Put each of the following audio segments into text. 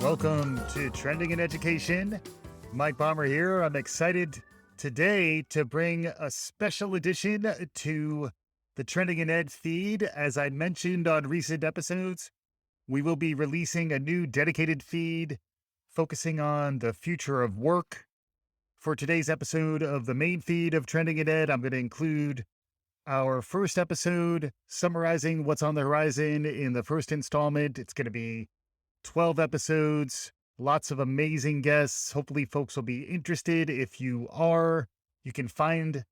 Welcome to Trending in Education. Mike Palmer here. I'm excited today to bring a special edition to the Trending in Ed feed. As I mentioned on recent episodes, we will be releasing a new dedicated feed focusing on the future of work. For today's episode of the main feed of Trending in Ed, I'm going to include our first episode summarizing what's on the horizon in the first installment. It's going to be 12 episodes, lots of amazing guests. Hopefully folks will be interested. If you are, you can find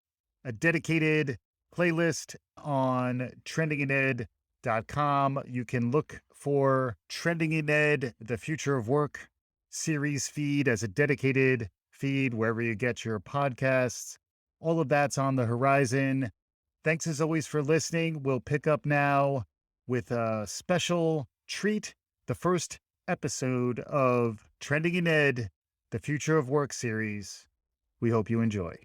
a dedicated playlist on trendingined.com. You can look for Trending in Ed, the Future of Work series feed as a dedicated feed wherever you get your podcasts. All of that's on the horizon. Thanks as always for listening. We'll pick up now with a special treat, the first episode of Trending in Ed, the Future of Work series. We hope you enjoy.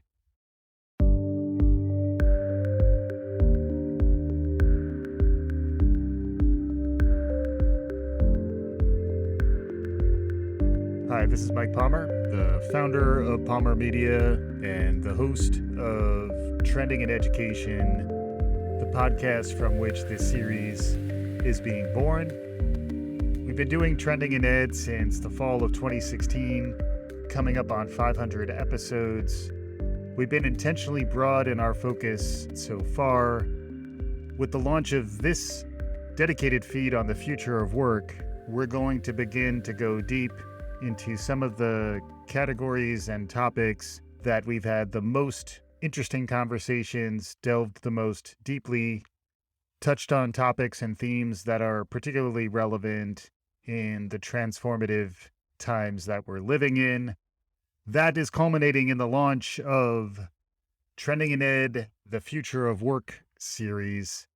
Hi, this is Mike Palmer, the founder of Palmer Media and the host of Trending in Education, the podcast from which this series is being born. We've been doing Trending in Ed since the fall of 2016, coming up on 500 episodes. We've been intentionally broad in our focus so far. With the launch of this dedicated feed on the future of work, we're going to begin to go deep into some of the categories and topics that we've had the most interesting conversations, delved the most deeply, touched on topics and themes that are particularly relevant in the transformative times that we're living in. That is culminating in the launch of Trending in Ed, the Future of Work series.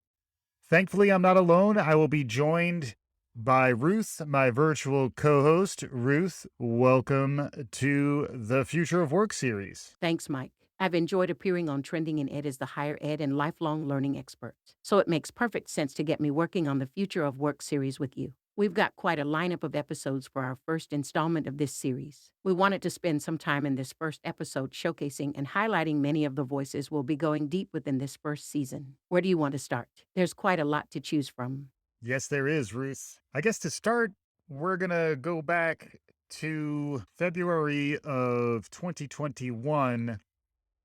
Thankfully, I'm not alone. I will be joined by Ruth, my virtual co-host. Ruth, welcome to the Future of Work series. Thanks, Mike. I've enjoyed appearing on Trending in Ed as the higher ed and lifelong learning expert, so it makes perfect sense to get me working on the Future of Work series with you. We've got quite a lineup of episodes for our first installment of this series. We wanted to spend some time in this first episode showcasing and highlighting many of the voices we'll be going deep within this first season. Where do you want to start? There's quite a lot to choose from. Yes, there is, Ruth. I guess to start, we're going to go back to February of 2021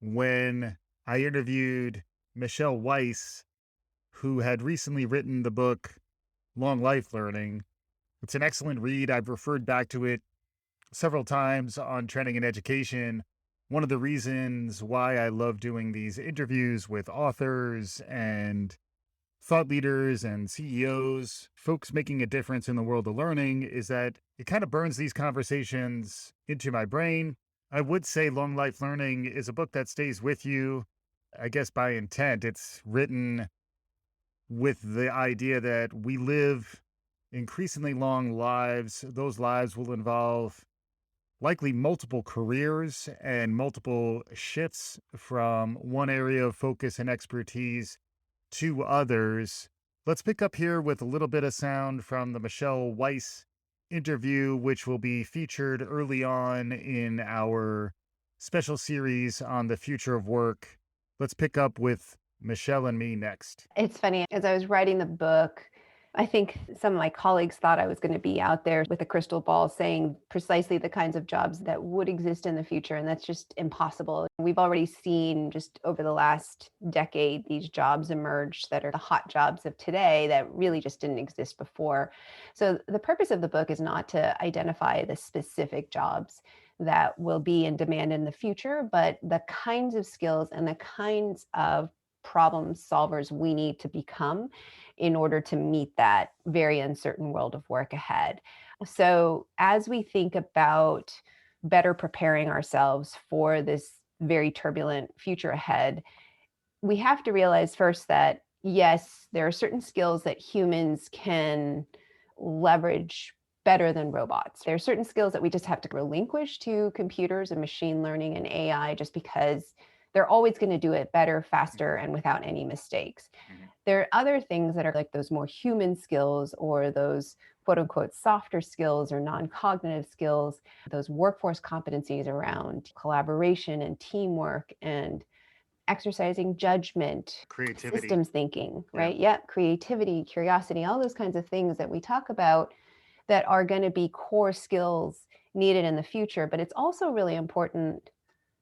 when I interviewed Michelle Weise, who had recently written the book Long Life Learning. It's an excellent read. I've referred back to it several times on Trending in Education. One of the reasons why I love doing these interviews with authors and thought leaders and CEOs, folks making a difference in the world of learning, is that it kind of burns these conversations into my brain. I would say Long Life Learning is a book that stays with you, I guess by intent. It's written with the idea that we live increasingly long lives. Those lives will involve likely multiple careers and multiple shifts from one area of focus and expertise to others. Let's pick up here with a little bit of sound from the Michelle Weise interview, which will be featured early on in our special series on the future of work. Let's pick up with Michelle and me next. It's funny, as I was writing the book, I think some of my colleagues thought I was going to be out there with a crystal ball saying precisely the kinds of jobs that would exist in the future. And that's just impossible. We've already seen just over the last decade, these jobs emerge that are the hot jobs of today that really just didn't exist before. So the purpose of the book is not to identify the specific jobs that will be in demand in the future, but the kinds of skills and the kinds of problem solvers we need to become in order to meet that very uncertain world of work ahead. So as we think about better preparing ourselves for this very turbulent future ahead, we have to realize first that, yes, there are certain skills that humans can leverage better than robots. There are certain skills that we just have to relinquish to computers and machine learning and AI just because they're always going to do it better, faster, and without any mistakes. There are other things that are like those more human skills or those quote unquote softer skills or non-cognitive skills, those workforce competencies around collaboration and teamwork and exercising judgment, Creativity. systems thinking, right? Yeah. Creativity, curiosity, all those kinds of things that we talk about that are going to be core skills needed in the future. But it's also really important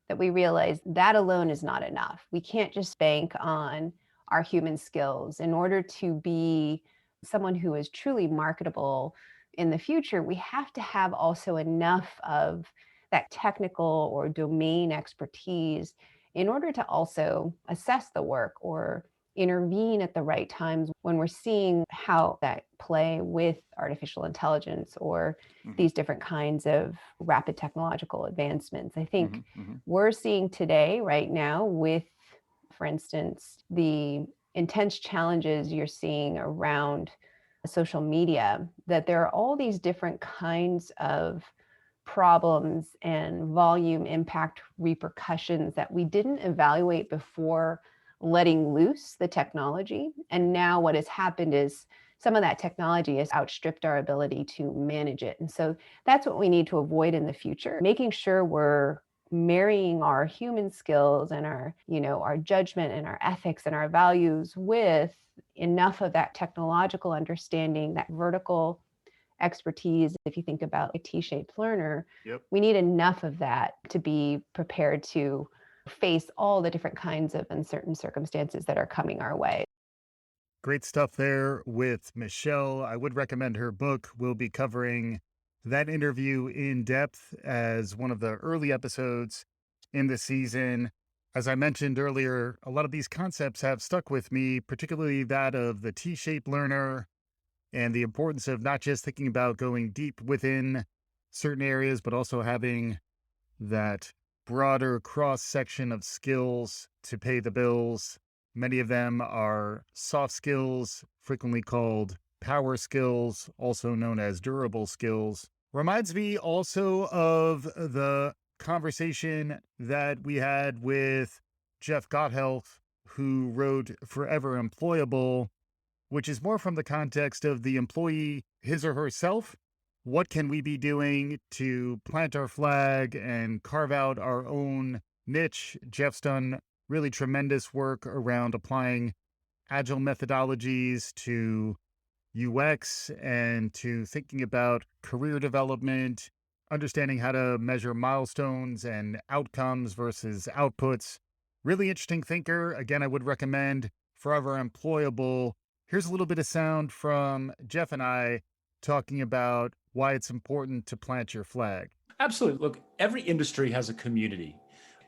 that we realize that alone is not enough. We can't just bank on our human skills. In order to be someone who is truly marketable in the future, we have to have also enough of that technical or domain expertise in order to also assess the work or intervene at the right times when we're seeing how that play with artificial intelligence or these different kinds of rapid technological advancements. I think we're seeing today, right now, with, for instance, the intense challenges you're seeing around social media, that there are all these different kinds of problems and volume impact repercussions that we didn't evaluate before letting loose the technology. And now what has happened is some of that technology has outstripped our ability to manage it. And so that's what we need to avoid in the future, making sure we're marrying our human skills and our, our judgment and our ethics and our values with enough of that technological understanding, that vertical expertise. If you think about a T-shaped learner, we need enough of that to be prepared to face all the different kinds of uncertain circumstances that are coming our way. Great stuff there with Michelle. I would recommend her book. We'll be covering that interview in depth as one of the early episodes in the season. As I mentioned earlier, a lot of these concepts have stuck with me, particularly that of the T-shaped learner and the importance of not just thinking about going deep within certain areas, but also having that broader cross section of skills to pay the bills. Many of them are soft skills, frequently called power skills, also known as durable skills. Reminds me also of the conversation that we had with Jeff Gothelf, who wrote Forever Employable, which is more from the context of the employee, his or herself. What can we be doing to plant our flag and carve out our own niche? Jeff's done really tremendous work around applying agile methodologies to UX and to thinking about career development, understanding how to measure milestones and outcomes versus outputs. Really interesting thinker. Again, I would recommend Forever Employable. Here's a little bit of sound from Jeff and I talking about why it's important to plant your flag. Absolutely. Look, every industry has a community,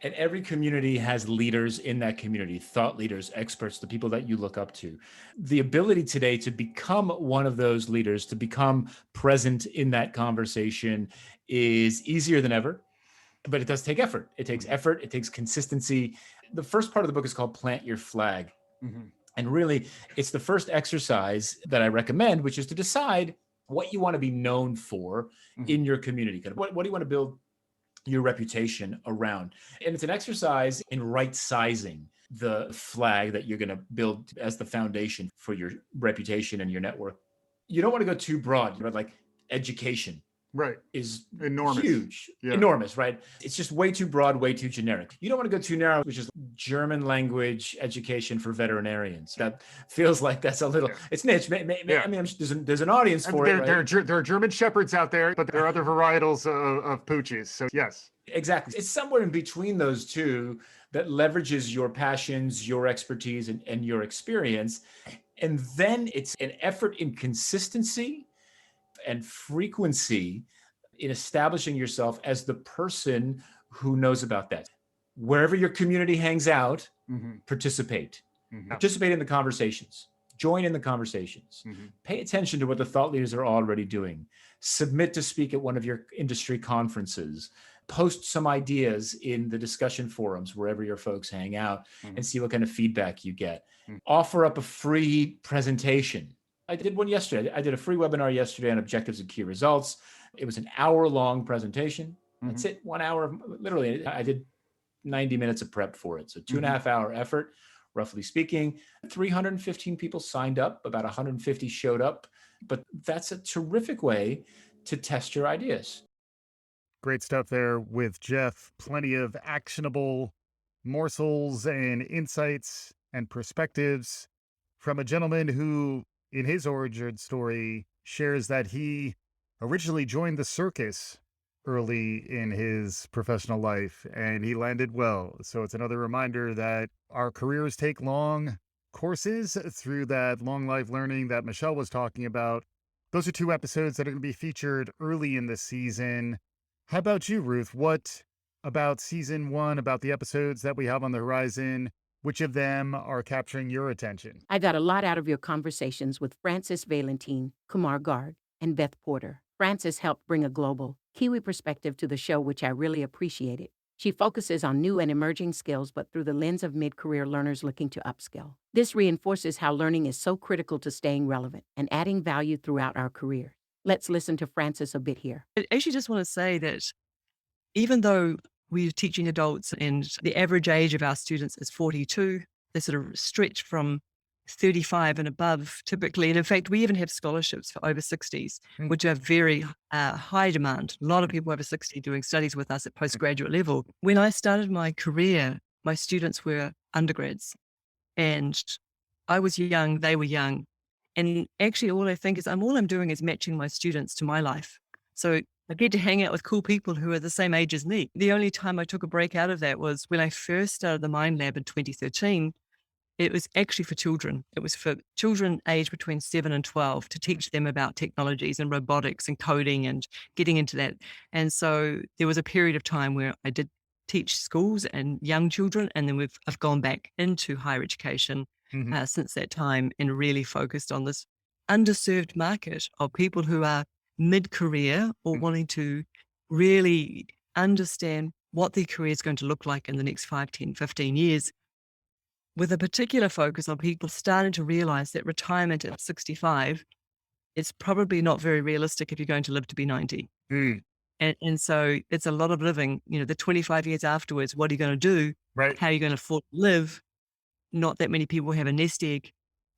and every community has leaders in that community, thought leaders, experts, the people that you look up to. The ability today to become one of those leaders, to become present in that conversation is easier than ever, but it does take effort. It takes effort. It takes consistency. The first part of the book is called Plant Your Flag. And really, it's the first exercise that I recommend, which is to decide what you want to be known for in your community. What do you want to build your reputation around? And it's an exercise in right sizing the flag that you're going to build as the foundation for your reputation and your network. You don't want to go too broad, but like education. Right. Is enormous. Huge, enormous, right? It's just way too broad, way too generic. You don't want to go too narrow, which is German language education for veterinarians. That feels like that's a little, it's niche. I mean, there's an audience for it. Right? There are German shepherds out there, but there are other varietals of pooches. So yes. Exactly. It's somewhere in between those two that leverages your passions, your expertise, and your experience. And then it's an effort in consistency and frequency in establishing yourself as the person who knows about that. Wherever your community hangs out, participate. Participate in the conversations. Join in the conversations. Pay attention to what the thought leaders are already doing. Submit to speak at one of your industry conferences. Post some ideas in the discussion forums, wherever your folks hang out, and see what kind of feedback you get. Offer up a free presentation. I did one yesterday. I did a free webinar yesterday on objectives and key results. It was an hour-long presentation. That's it, 1 hour. Literally, I did 90 minutes of prep for it. So 2.5 hour effort, roughly speaking. 315 people signed up. About 150 showed up But that's a terrific way to test your ideas. Great stuff there with Jeff. Plenty of actionable morsels and insights and perspectives from a gentleman who, in his origin story, shares that he originally joined the circus early in his professional life and he landed well. So it's another reminder that our careers take long courses through that long life learning that Michelle was talking about. Those are two episodes that are going to be featured early in the season. How about you, Ruth? What about season one, about the episodes that we have on the horizon? Which of them are capturing your attention? I got a lot out of your conversations with Frances Valintine, Kumar Garg, and Beth Porter. Frances helped bring a global, Kiwi perspective to the show, which I really appreciated. She focuses on new and emerging skills, but through the lens of mid-career learners looking to upskill. This reinforces how learning is so critical to staying relevant and adding value throughout our career. Let's listen to Frances a bit here. I actually just want to say that even though we're teaching adults and the average age of our students is 42, they sort of stretch from 35 and above typically. And in fact, we even have scholarships for over 60s, which are very high demand. A lot of people over 60 doing studies with us at postgraduate level. When I started my career, my students were undergrads and I was young, they were young. And actually all I think is all I'm doing is matching my students to my life. So I get to hang out with cool people who are the same age as me. The only time I took a break out of that was when I first started the Mind Lab in 2013. It was actually for children. It was for children aged between 7 and 12 to teach them about technologies and robotics and coding and getting into that. And so there was a period of time where I did teach schools and young children, and then I've gone back into higher education since that time and really focused on this underserved market of people who are mid-career or wanting to really understand what their career is going to look like in the next 5, 10, 15 years, with a particular focus on people starting to realize that retirement at 65 is probably not very realistic if you're going to live to be 90. And so it's a lot of living, the 25 years afterwards, what are you going to do? Right. How are you going to afford to live? Not that many people have a nest egg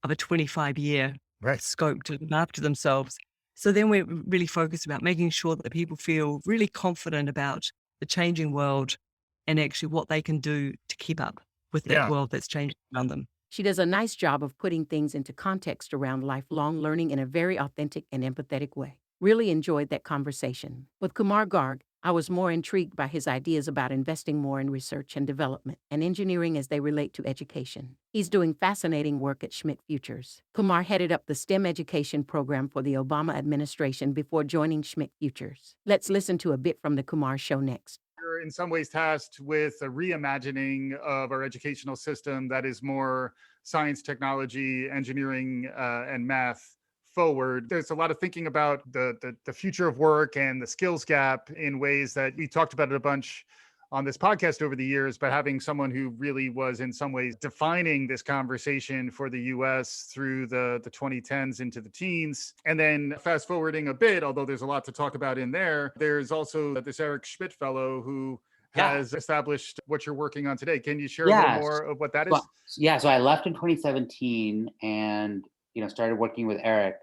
of a 25-year scope to look after themselves. So then we're really focused about making sure that people feel really confident about the changing world and actually what they can do to keep up with that world that's changing around them. She does a nice job of putting things into context around lifelong learning in a very authentic and empathetic way. Really enjoyed that conversation. With Kumar Garg, I was more intrigued by his ideas about investing more in research and development and engineering as they relate to education. He's doing fascinating work at Schmidt Futures. Kumar headed up the STEM education program for the Obama administration before joining Schmidt Futures. Let's listen to a bit from the Kumar Show next. We're in some ways tasked with a reimagining of our educational system that is more science, technology, engineering, and math forward. There's a lot of thinking about the future of work and the skills gap in ways that we talked about it a bunch on this podcast over the years, but having someone who really was in some ways defining this conversation for the US through the 2010s into the teens. And then fast forwarding a bit, although there's a lot to talk about in there, there's also this Eric Schmidt fellow who has established what you're working on today. Can you share a little more of what that is? So I left in 2017 and started working with Eric.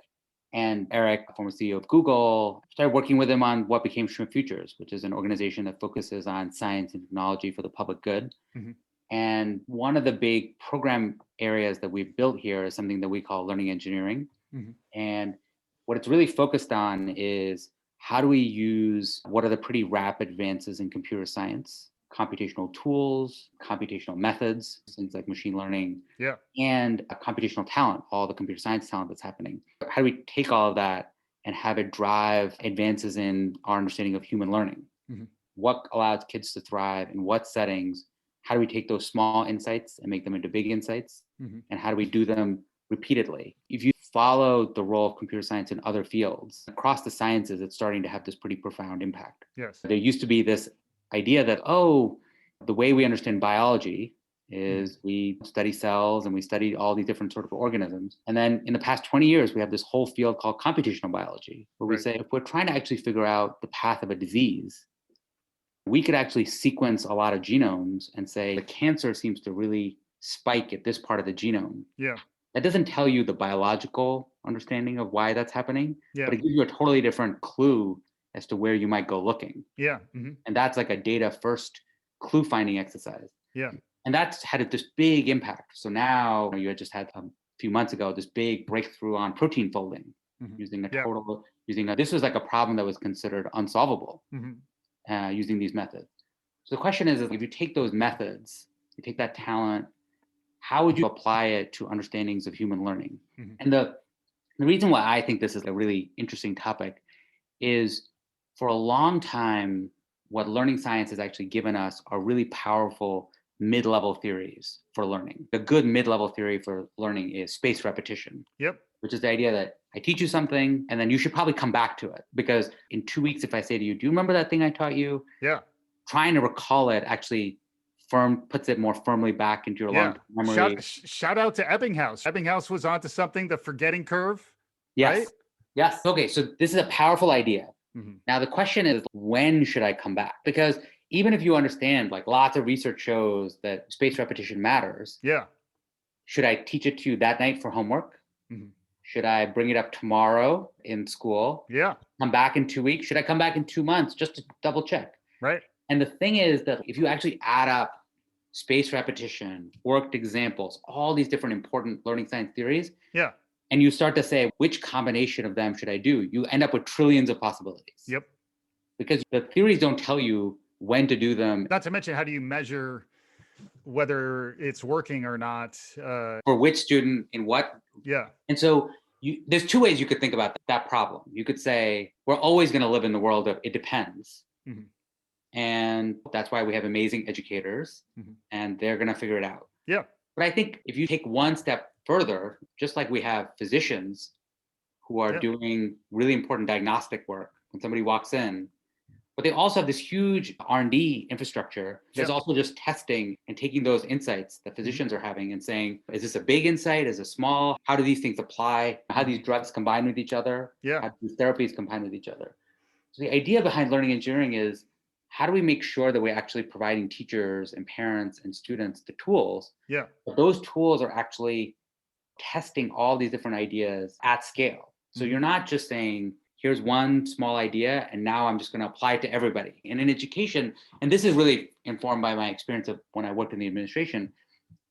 And Eric, former CEO of Google, started working with him on what became Schmidt Futures, which is an organization that focuses on science and technology for the public good. And one of the big program areas that we've built here is something that we call learning engineering. And what it's really focused on is how do we use what are the pretty rapid advances in computer science, computational tools, computational methods, things like machine learning, and computational talent, all the computer science talent that's happening. How do we take all of that and have it drive advances in our understanding of human learning? What allows kids to thrive in what settings? How do we take those small insights and make them into big insights? And how do we do them repeatedly? If you follow the role of computer science in other fields, across the sciences, it's starting to have this pretty profound impact. There used to be this idea that, the way we understand biology is we study cells and we study all these different sort of organisms. And then in the past 20 years, we have this whole field called computational biology, where we say, if we're trying to actually figure out the path of a disease, we could actually sequence a lot of genomes and say, the cancer seems to really spike at this part of the genome. that doesn't tell you the biological understanding of why that's happening, Yeah. but it gives you a totally different clue as to where you might go looking. Yeah. Mm-hmm. And that's like a data first clue finding exercise. Yeah. And that's had this big impact. So now you had just had a few months ago this big breakthrough on protein folding Mm-hmm. using Yeah. this was like a problem that was considered unsolvable Mm-hmm. using these methods. So the question is if you take those methods, you take that talent, how would you apply it to understandings of human learning? Mm-hmm. And the reason why I think this is a really interesting topic is for a long time, what learning science has actually given us are really powerful mid-level theories for learning. The good mid-level theory for learning is spaced repetition. Yep. Which is the idea that I teach you something and then you should probably come back to it. Because in 2 weeks, if I say to you, do you remember that thing I taught you? Yeah. Trying to recall it actually puts it more firmly back into your long-term memory. Shout out to Ebbinghaus. Ebbinghaus was onto something, the forgetting curve. Yes. Right? Yes. Okay. So this is a powerful idea. Mm-hmm. Now, the question is, when should I come back? Because even if you understand, like lots of research shows that spaced repetition matters. Yeah. Should I teach it to you that night for homework? Mm-hmm. Should I bring it up tomorrow in school? Yeah. Come back in 2 weeks? Should I come back in 2 months just to double check? Right. And the thing is that if you actually add up spaced repetition, worked examples, all these different important learning science theories, yeah, and you start to say, which combination of them should I do? You end up with trillions of possibilities. Yep. Because the theories don't tell you when to do them. Not to mention, how do you measure whether it's working or not? For which student in what? Yeah. And so there's two ways you could think about that problem. You could say, we're always going to live in the world of it depends. Mm-hmm. And that's why we have amazing educators, and they're going to figure it out. Yeah. But I think if you take one step further, just like we have physicians who are doing really important diagnostic work when somebody walks in, but they also have this huge R&D infrastructure that's also just testing and taking those insights that physicians are having and saying, is this a big insight? Is it small? How do these things apply? How do these drugs combine with each other? Yeah. How do these therapies combine with each other? So the idea behind learning engineering is, how do we make sure that we're actually providing teachers and parents and students the tools? Yeah. But those tools are actually testing all these different ideas at scale. So you're not just saying, here's one small idea, and now I'm just going to apply it to everybody. And in education, and this is really informed by my experience of when I worked in the administration,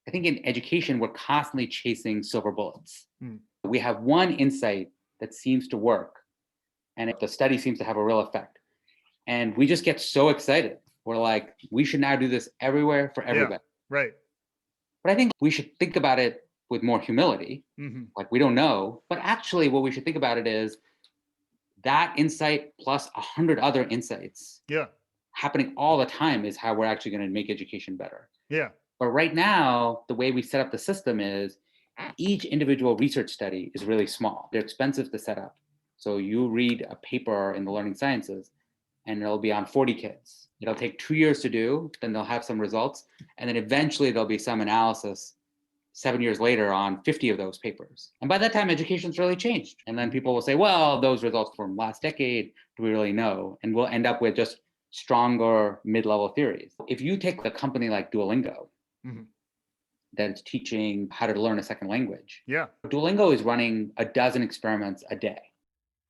I think in education, we're constantly chasing silver bullets. We have one insight that seems to work, and the study seems to have a real effect. And we just get so excited. We're like, we should now do this everywhere for everybody. Yeah, right. But I think we should think about it with more humility. Like, we don't know. But actually, what we should think about it is that insight plus 100 other insights happening all the time is how we're actually going to make education better. Yeah. But right now, the way we set up the system is each individual research study is really small. They're expensive to set up. So you read a paper in the learning sciences, and it'll be on 40 kids. It'll take 2 years to do, then they'll have some results, and then eventually there'll be some analysis 7 years later on 50 of those papers. And by that time, education's really changed. And then people will say, well, those results from last decade, do we really know? And we'll end up with just stronger mid-level theories. If you take a company like Duolingo, that's teaching how to learn a second language. Yeah. Duolingo is running 12 experiments a day.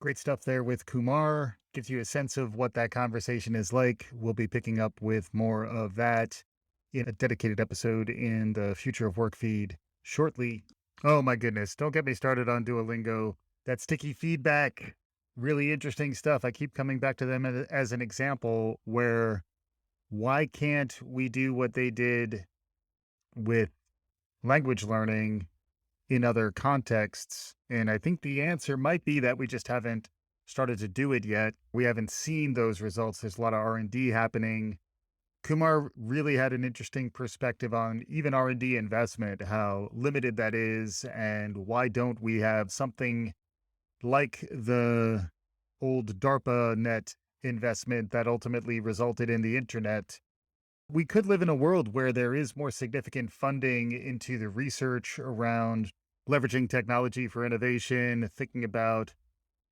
Great stuff there with Kumar. Gives you a sense of what that conversation is like. We'll be picking up with more of that in a dedicated episode in the Future of Work feed shortly. Oh my goodness, don't get me started on Duolingo. That sticky feedback, really interesting stuff. I keep coming back to them as an example where why can't we do what they did with language learning in other contexts? And I think the answer might be that we just haven't started to do it yet. We haven't seen those results. There's a lot of R&D happening. Kumar really had an interesting perspective on even R&D investment, how limited that is, and why don't we have something like the old DARPA net investment that ultimately resulted in the internet. We could live in a world where there is more significant funding into the research around leveraging technology for innovation, thinking about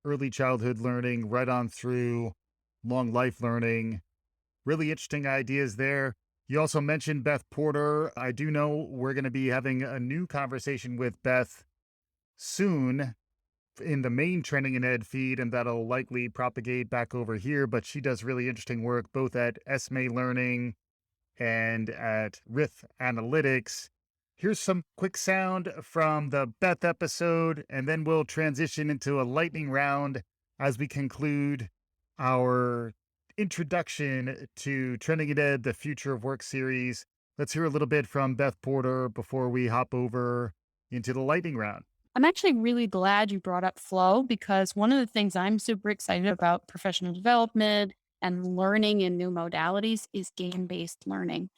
early childhood learning right on through long life learning. Really interesting ideas there. You also mentioned Beth Porter. I do know we're going to be having a new conversation with Beth soon in the main Trending in Ed feed, and that'll likely propagate back over here. But she does really interesting work both at Esme Learning and at Riff Analytics. Here's some quick sound from the Beth episode, and then we'll transition into a lightning round as we conclude our introduction to Trending in Ed, the Future of Work series. Let's hear a little bit from Beth Porter before we hop over into the lightning round. I'm actually really glad you brought up flow, because one of the things I'm super excited about professional development and learning in new modalities is game-based learning.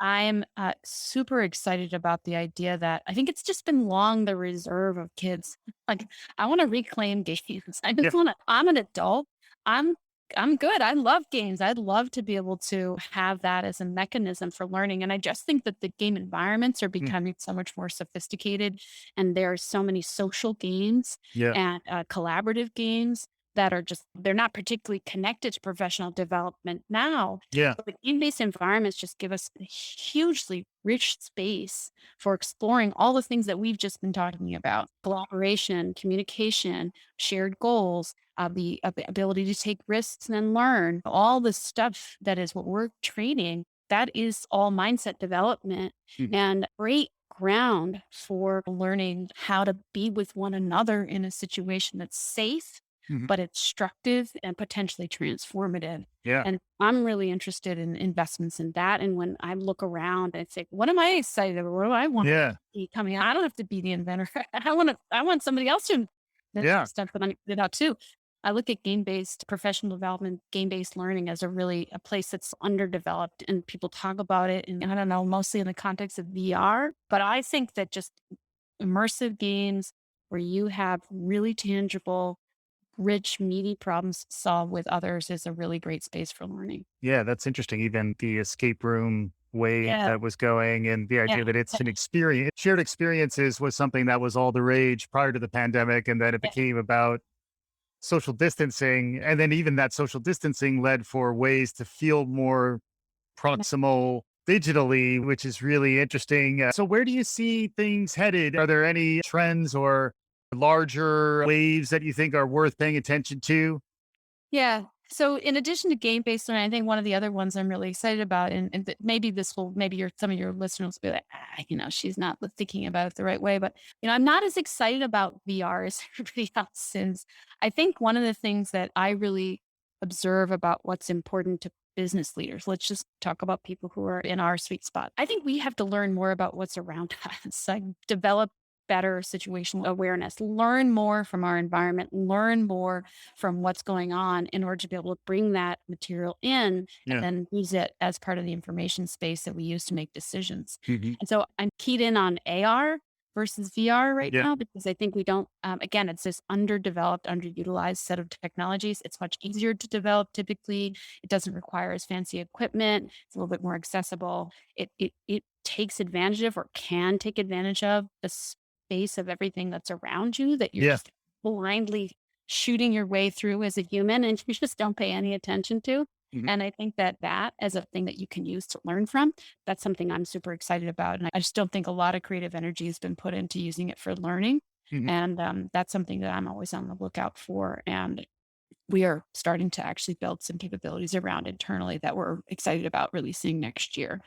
I'm super excited about the idea that I think it's just been long the reserve of kids. Like, I want to reclaim games. I just want to, I'm an adult. I'm good. I love games. I'd love to be able to have that as a mechanism for learning. And I just think that the game environments are becoming so much more sophisticated. And there are so many social games and collaborative games that are just, they're not particularly connected to professional development now. But the game-based environments just give us a hugely rich space for exploring all the things that we've just been talking about: collaboration, communication, shared goals, the ability to take risks and learn. All the stuff that is what we're training, that is all mindset development and great ground for learning how to be with one another in a situation that's safe, but instructive and potentially transformative. And I'm really interested in investments in that. And when I look around and say, what am I excited about? What do I want to be coming out? I don't have to be the inventor. I want somebody else to stuff that I did out too. I look at game-based professional development, game-based learning as a place that's underdeveloped, and people talk about it. And I don't know, mostly in the context of VR, but I think that just immersive games where you have really tangible, rich, meaty problems to solve with others is a really great space for learning. Yeah, that's interesting. Even the escape room way that was going, and the idea that it's an experience, shared experiences was something that was all the rage prior to the pandemic. And then it became about social distancing. And then even that social distancing led for ways to feel more proximal digitally, which is really interesting. So where do you see things headed? Are there any trends or larger waves that you think are worth paying attention to? Yeah. So in addition to game-based learning, I think one of the other ones I'm really excited about, and maybe some of your listeners will be like, she's not thinking about it the right way, but I'm not as excited about VR as everybody else is. I think one of the things that I really observe about what's important to business leaders, let's just talk about people who are in our sweet spot. I think we have to learn more about what's around us, like develop better situational awareness, learn more from our environment, learn more from what's going on in order to be able to bring that material in and then use it as part of the information space that we use to make decisions. And so I'm keyed in on AR versus VR right now, because I think we don't, again, it's this underdeveloped, underutilized set of technologies. It's much easier to develop typically. It doesn't require as fancy equipment. It's a little bit more accessible. It takes advantage of, or can take advantage of, the space of everything that's around you that you're just blindly shooting your way through as a human, and you just don't pay any attention to. And I think that as a thing that you can use to learn from, that's something I'm super excited about. And I just don't think a lot of creative energy has been put into using it for learning. And that's something that I'm always on the lookout for. And we are starting to actually build some capabilities around internally that we're excited about releasing next year.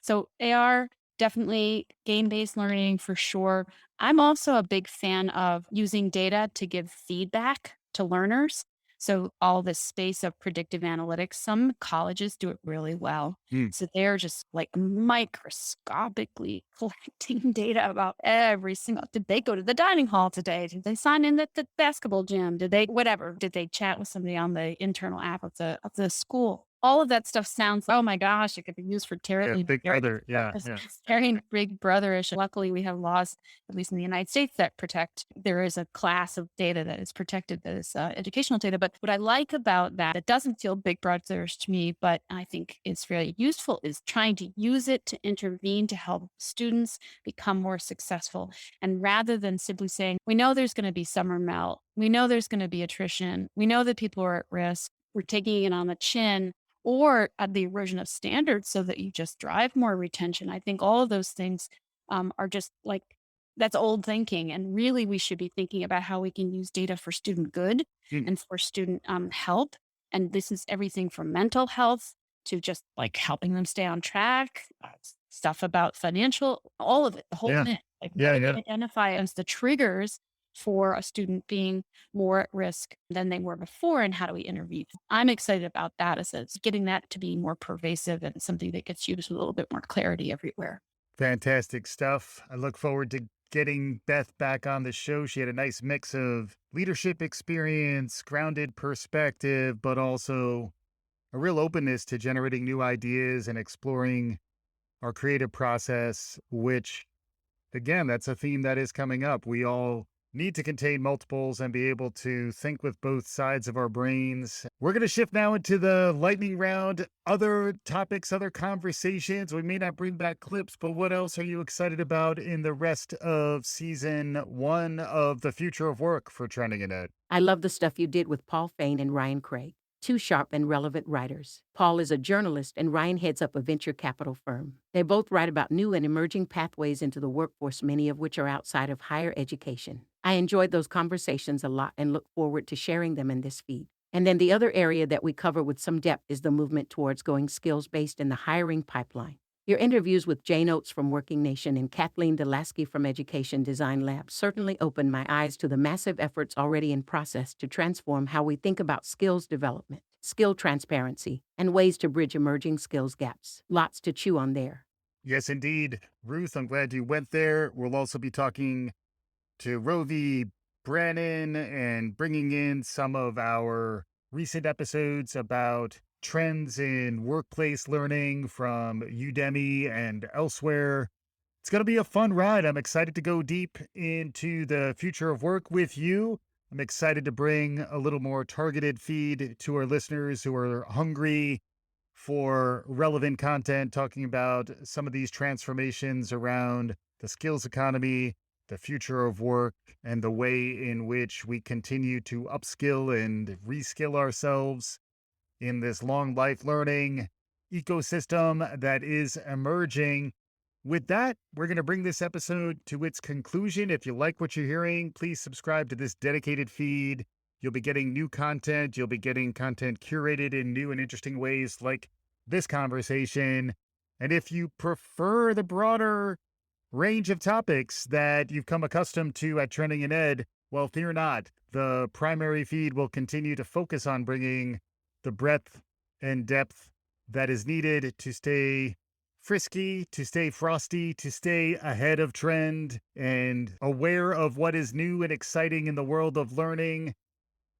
So AR, definitely game-based learning for sure. I'm also a big fan of using data to give feedback to learners. So all this space of predictive analytics, some colleges do it really well. So they're just like microscopically collecting data about every single, did they go to the dining hall today? Did they sign in at the basketball gym? Did they chat with somebody on the internal app of the school? All of that stuff sounds, oh my gosh, it could be used for terribly Big brother. very big brotherish. Luckily, we have laws, at least in the United States, that protect. There is a class of data that is protected, that is educational data. But what I like about that, it doesn't feel big brotherish to me, but I think it's very useful, is trying to use it to intervene to help students become more successful. And rather than simply saying, we know there's going to be summer melt, we know there's going to be attrition, we know that people are at risk, we're taking it on the chin, or the erosion of standards so that you just drive more retention. I think all of those things are just like that's old thinking. And really, we should be thinking about how we can use data for student good Mm. and for student help. And this is everything from mental health to just like helping them stay on track, stuff about financial, all of it, the whole Yeah. thing. Like, Yeah, what do yeah. we identify as the triggers for a student being more at risk than they were before, and how do we intervene? I'm excited about that as it's getting that to be more pervasive and something that gets used with a little bit more clarity everywhere. Fantastic stuff. I look forward to getting Beth back on the show. She had a nice mix of leadership experience, grounded perspective, but also a real openness to generating new ideas and exploring our creative process, which, again, that's a theme that is coming up. We all need to contain multiples and be able to think with both sides of our brains. We're going to shift now into the lightning round. Other topics, other conversations. We may not bring back clips, but what else are you excited about in the rest of season 1 of The Future of Work for Trending in Ed? I love the stuff you did with Paul Fain and Ryan Craig, two sharp and relevant writers. Paul is a journalist and Ryan heads up a venture capital firm. They both write about new and emerging pathways into the workforce, many of which are outside of higher education. I enjoyed those conversations a lot and look forward to sharing them in this feed. And then the other area that we cover with some depth is the movement towards going skills-based in the hiring pipeline. Your interviews with Jane Oates from Working Nation and Kathleen DeLaski from Education Design Lab certainly opened my eyes to the massive efforts already in process to transform how we think about skills development, skill transparency, and ways to bridge emerging skills gaps. Lots to chew on there. Yes, indeed. Ruth, I'm glad you went there. We'll also be talking to Rovi Brannon and bringing in some of our recent episodes about trends in workplace learning from Udemy and elsewhere. It's going to be a fun ride. I'm excited to go deep into the future of work with you. I'm excited to bring a little more targeted feed to our listeners who are hungry for relevant content, talking about some of these transformations around the skills economy, the future of work, and the way in which we continue to upskill and reskill ourselves in this long life learning ecosystem that is emerging. With that, we're going to bring this episode to its conclusion. If you like what you're hearing, please subscribe to this dedicated feed. You'll be getting new content. You'll be getting content curated in new and interesting ways like this conversation. And if you prefer the broader range of topics that you've come accustomed to at Trending in Ed, well, fear not. The primary feed will continue to focus on bringing the breadth and depth that is needed to stay frisky, to stay frosty, to stay ahead of trend and aware of what is new and exciting in the world of learning.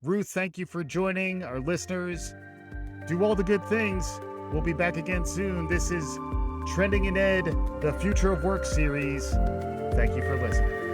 Ruth, thank you for joining. Our listeners, do all the good things. We'll be back again soon. This is Trending in Ed, the Future of Work series. Thank you for listening.